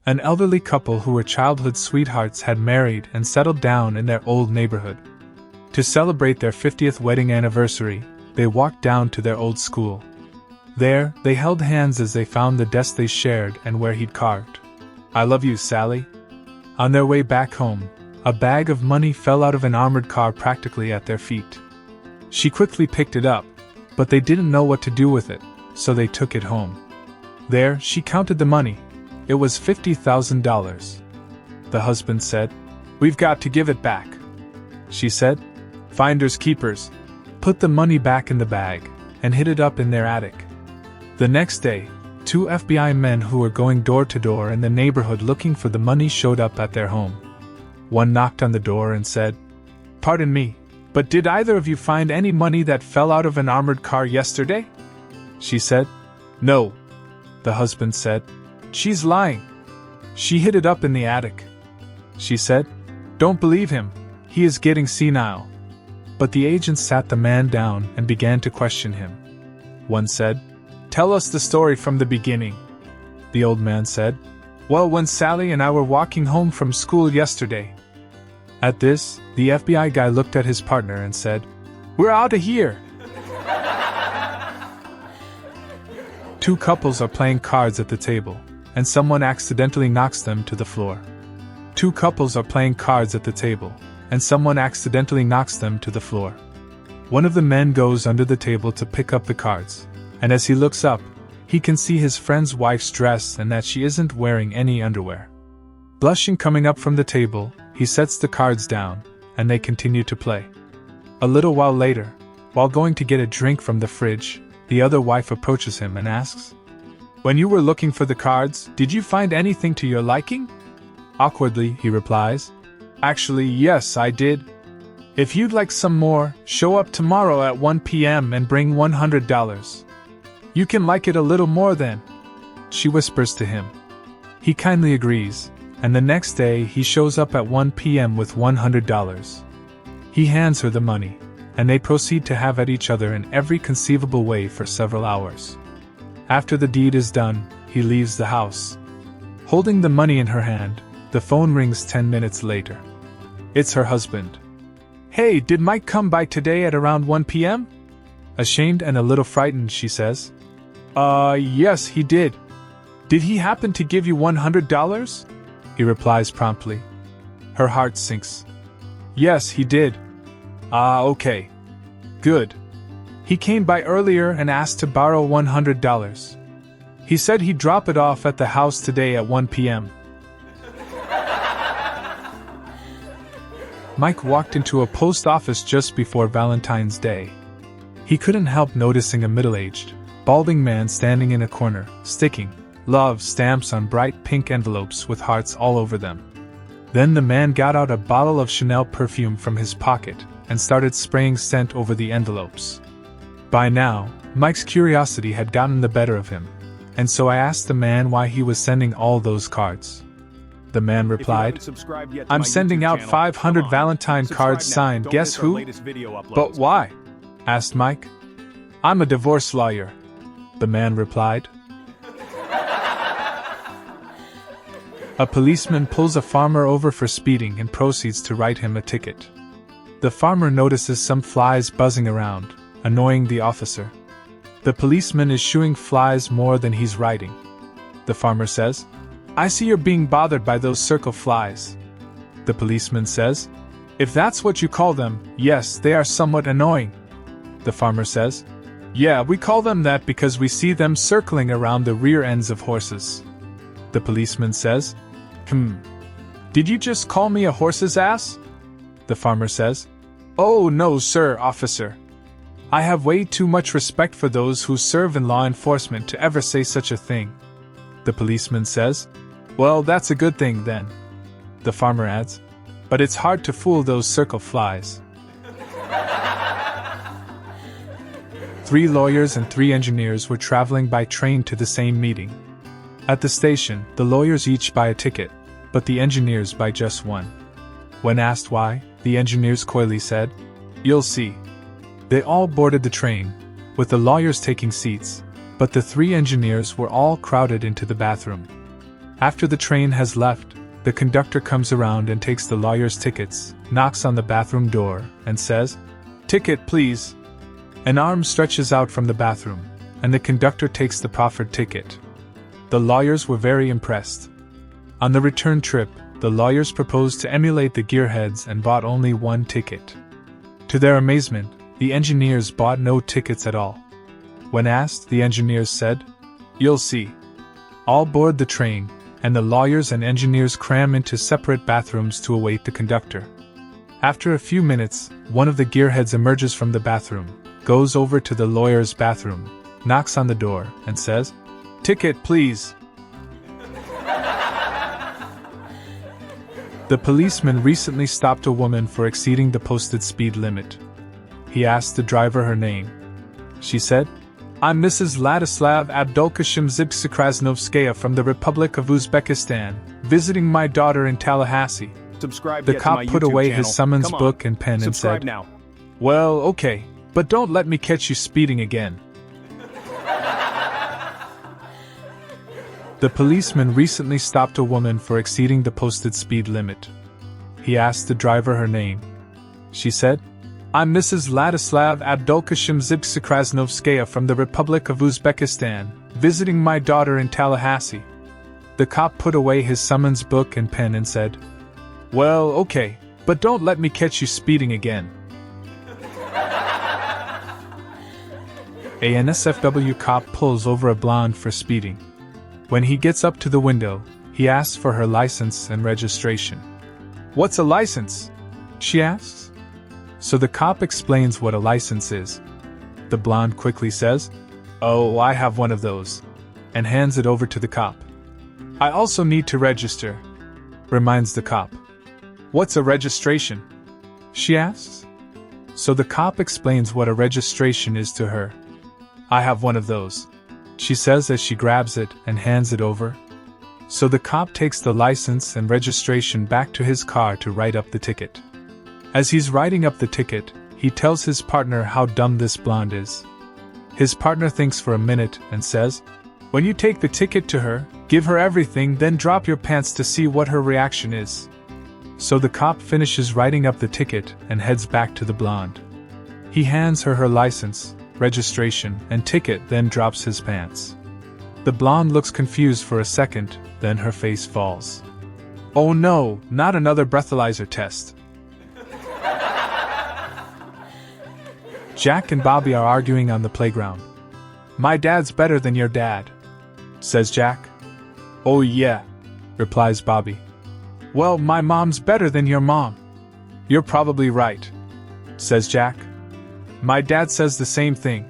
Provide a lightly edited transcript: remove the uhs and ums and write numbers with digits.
An elderly couple who were childhood sweethearts had married and settled down in their old neighborhood. To celebrate their 50th wedding anniversary, they walked down to their old school. There, they held hands as they found the desk they shared and where he'd carved, "I love you, Sally." On their way back home, a bag of money fell out of an armored car practically at their feet. She quickly picked it up, but they didn't know what to do with it, so they took it home. There, she counted the money. It was $50,000. The husband said, "We've got to give it back." She said, "Finders keepers." Put the money back in the bag, and hid it up in their attic. The next day, 2 FBI men who were going door to door in the neighborhood looking for the money showed up at their home. One knocked on the door and said, "Pardon me, but did either of you find any money that fell out of an armored car yesterday?" She said, "No." The husband said, "She's lying. She hid it up in the attic." She said, "Don't believe him. He is getting senile." But the agents sat the man down and began to question him. One said, "Tell us the story from the beginning." The old man said, "Well, when Sally and I were walking home from school yesterday." At this, the FBI guy looked at his partner and said, "We're out of here." Two couples are playing cards at the table, and someone accidentally knocks them to the floor. Two couples are playing cards at the table, and someone accidentally knocks them to the floor. One of the men goes under the table to pick up the cards, and as he looks up, he can see his friend's wife's dress and that she isn't wearing any underwear. Blushing coming up from the table, he sets the cards down, and they continue to play. A little while later, while going to get a drink from the fridge, the other wife approaches him and asks, "When you were looking for the cards, did you find anything to your liking?" Awkwardly, he replies, "Actually, yes, I did. If you'd like some more, show up tomorrow at 1 p.m. and bring $100. You can like it a little more then," she whispers to him. He kindly agrees, and the next day he shows up at 1 p.m. with $100. He hands her the money, and they proceed to have at each other in every conceivable way for several hours. After the deed is done, he leaves the house. Holding the money in her hand, the phone rings 10 minutes later. It's her husband. "Hey, did Mike come by today at around 1 p.m.? Ashamed and a little frightened, she says, Yes, he did. Did he happen to give you $100? He replies promptly. Her heart sinks. "Yes, he did." "Ah, okay. Good. He came by earlier and asked to borrow $100. He said he'd drop it off at the house today at 1 p.m. Mike walked into a post office just before Valentine's Day. He couldn't help noticing a middle-aged, balding man standing in a corner, sticking love stamps on bright pink envelopes with hearts all over them. Then the man got out a bottle of Chanel perfume from his pocket and started spraying scent over the envelopes. By now, Mike's curiosity had gotten the better of him, and so I asked the man why he was sending all those cards. The man replied, "I'm sending out 500 Valentine cards signed, guess who?" "But why?" asked Mike. "I'm a divorce lawyer," the man replied. A policeman pulls a farmer over for speeding and proceeds to write him a ticket. The farmer notices some flies buzzing around, annoying the officer. The policeman is shooing flies more than he's writing. The farmer says, "I see you're being bothered by those circle flies." The policeman says, "If that's what you call them, yes, they are somewhat annoying." The farmer says, "Yeah, we call them that because we see them circling around the rear ends of horses." The policeman says, Did you just call me a horse's ass?" The farmer says, "Oh no, sir, officer. I have way too much respect for those who serve in law enforcement to ever say such a thing." The policeman says, "Well, that's a good thing then." The farmer adds, "But it's hard to fool those circle flies." 3 lawyers and 3 engineers were traveling by train to the same meeting. At the station, the lawyers each buy a ticket, but the engineers buy just one. When asked why, the engineers coyly said, "You'll see." They all boarded the train, with the lawyers taking seats, but the 3 engineers were all crowded into the bathroom. After the train has left, the conductor comes around and takes the lawyer's tickets, knocks on the bathroom door, and says, "Ticket, please." An arm stretches out from the bathroom, and the conductor takes the proffered ticket. The lawyers were very impressed. On the return trip, the lawyers proposed to emulate the gearheads and bought only one ticket. To their amazement, the engineers bought no tickets at all. When asked, the engineers said, "You'll see." All board the train, and the lawyers and engineers cram into separate bathrooms to await the conductor. After a few minutes, one of the gearheads emerges from the bathroom, goes over to the lawyer's bathroom, knocks on the door, and says, "Ticket, please." The policeman recently stopped a woman for exceeding the posted speed limit. He asked the driver her name. She said, "I'm Mrs. Ladislav Abdulkashim Zibsakrasnovskaya from the Republic of Uzbekistan, visiting my daughter in Tallahassee." The cop put away his summons book and pen and said, "Well, okay, but don't let me catch you speeding again." The policeman recently stopped a woman for exceeding the posted speed limit. He asked the driver her name. She said, "I'm Mrs. Ladislav Abdulkashim Zibsakrasnovskaya from the Republic of Uzbekistan, visiting my daughter in Tallahassee." The cop put away his summons book and pen and said, "Well, okay, but don't let me catch you speeding again." A NSFW cop pulls over a blonde for speeding. When he gets up to the window, he asks for her license and registration. "What's a license?" she asks. So the cop explains what a license is. The blonde quickly says, "Oh, I have one of those," and hands it over to the cop. "I also need to register," reminds the cop. "What's a registration?" she asks. So the cop explains what a registration is to her. "I have one of those," she says as she grabs it and hands it over. So the cop takes the license and registration back to his car to write up the ticket. As he's writing up the ticket, he tells his partner how dumb this blonde is. His partner thinks for a minute and says, "When you take the ticket to her, give her everything, then drop your pants to see what her reaction is." So the cop finishes writing up the ticket and heads back to the blonde. He hands her her license, registration, and ticket, then drops his pants. The blonde looks confused for a second, then her face falls. "Oh no, not another breathalyzer test." Jack and Bobby are arguing on the playground. "My dad's better than your dad," says Jack. "Oh yeah," replies Bobby. "Well, my mom's better than your mom." "You're probably right," says Jack. "My dad says the same thing,"